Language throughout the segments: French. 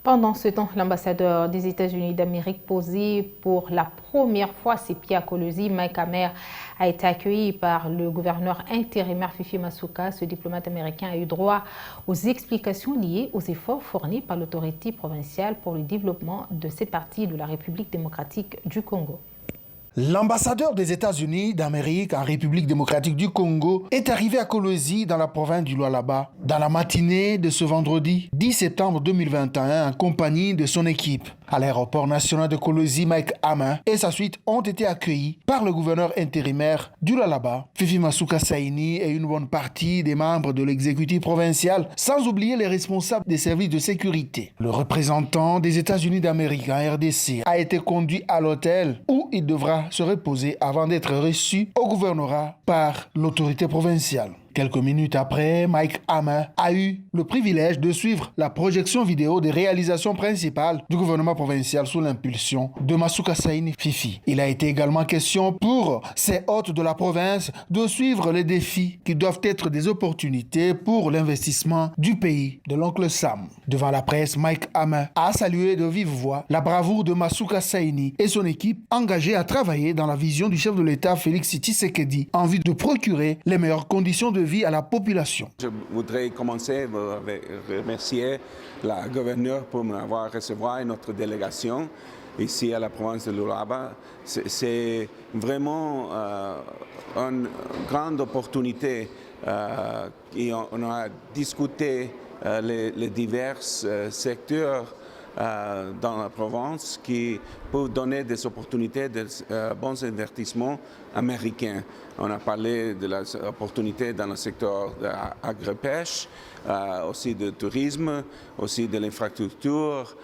Pendant ce temps, l'ambassadeur des États-Unis d'Amérique posé pour la première fois ses pieds à Kolwezi, Mike Hammer, a été accueilli par le gouverneur intérimaire Fifi Masuka. Ce diplomate américain a eu droit aux explications liées aux efforts fournis par l'autorité provinciale pour le développement de cette partie de la République démocratique du Congo. L'ambassadeur des États-Unis d'Amérique en République démocratique du Congo est arrivé à Kolwezi dans la province du Lualaba dans la matinée de ce vendredi 10 septembre 2021 en compagnie de son équipe. À l'aéroport national de Kolwezi, Mike Hammer et sa suite ont été accueillis par le gouverneur intérimaire du Lualaba, Fifi Masuka Saini, et une bonne partie des membres de l'exécutif provincial, sans oublier les responsables des services de sécurité. Le représentant des États-Unis d'Amérique en RDC a été conduit à l'hôtel où il devra se reposer avant d'être reçu au gouvernorat par l'autorité provinciale. Quelques minutes après, Mike Hammer a eu le privilège de suivre la projection vidéo des réalisations principales du gouvernement provincial sous l'impulsion de Masuka Saini Fifi. Il a été également question pour ces hôtes de la province de suivre les défis qui doivent être des opportunités pour l'investissement du pays de l'oncle Sam. Devant la presse, Mike Hammer a salué de vive voix la bravoure de Masuka Saini et son équipe engagée à travailler dans la vision du chef de l'État Félix Tshisekedi en vue de procurer les meilleures conditions de vie à la population. Je voudrais commencer à remercier la gouverneure pour m'avoir recevoir et notre délégation ici à la province de Lualaba. C'est vraiment une grande opportunité et on a discuté les divers secteurs dans la province qui peuvent donner des opportunités de bons investissements américains. On a parlé de les opportunités dans le secteur de l'agri-pêche, aussi de tourisme, aussi de l'infrastructure,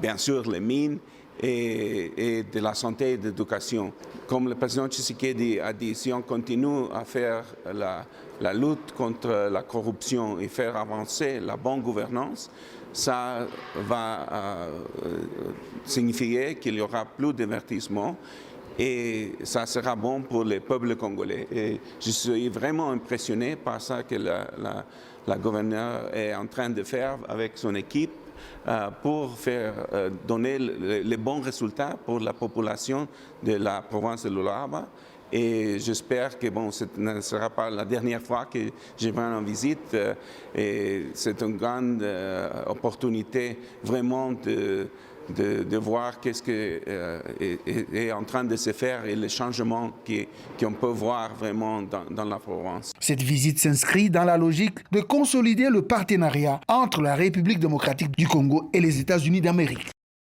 bien sûr les mines et de la santé et de l'éducation. Comme le président Tshisekedi a dit, si on continue à faire la lutte contre la corruption et faire avancer la bonne gouvernance, ça va signifier qu'il y aura plus d'investissement et ça sera bon pour les peuples congolais. Et je suis vraiment impressionné par ça que la gouverneure est en train de faire avec son équipe pour faire donner les bons résultats pour la population de la province de Lualaba. Et j'espère que ce ne sera pas la dernière fois que je viens en visite. Et c'est une grande opportunité vraiment de voir qu'est-ce qui est en train de se faire et les changements qu'on peut voir vraiment dans la province. Cette visite s'inscrit dans la logique de consolider le partenariat entre la République démocratique du Congo et les États-Unis d'Amérique.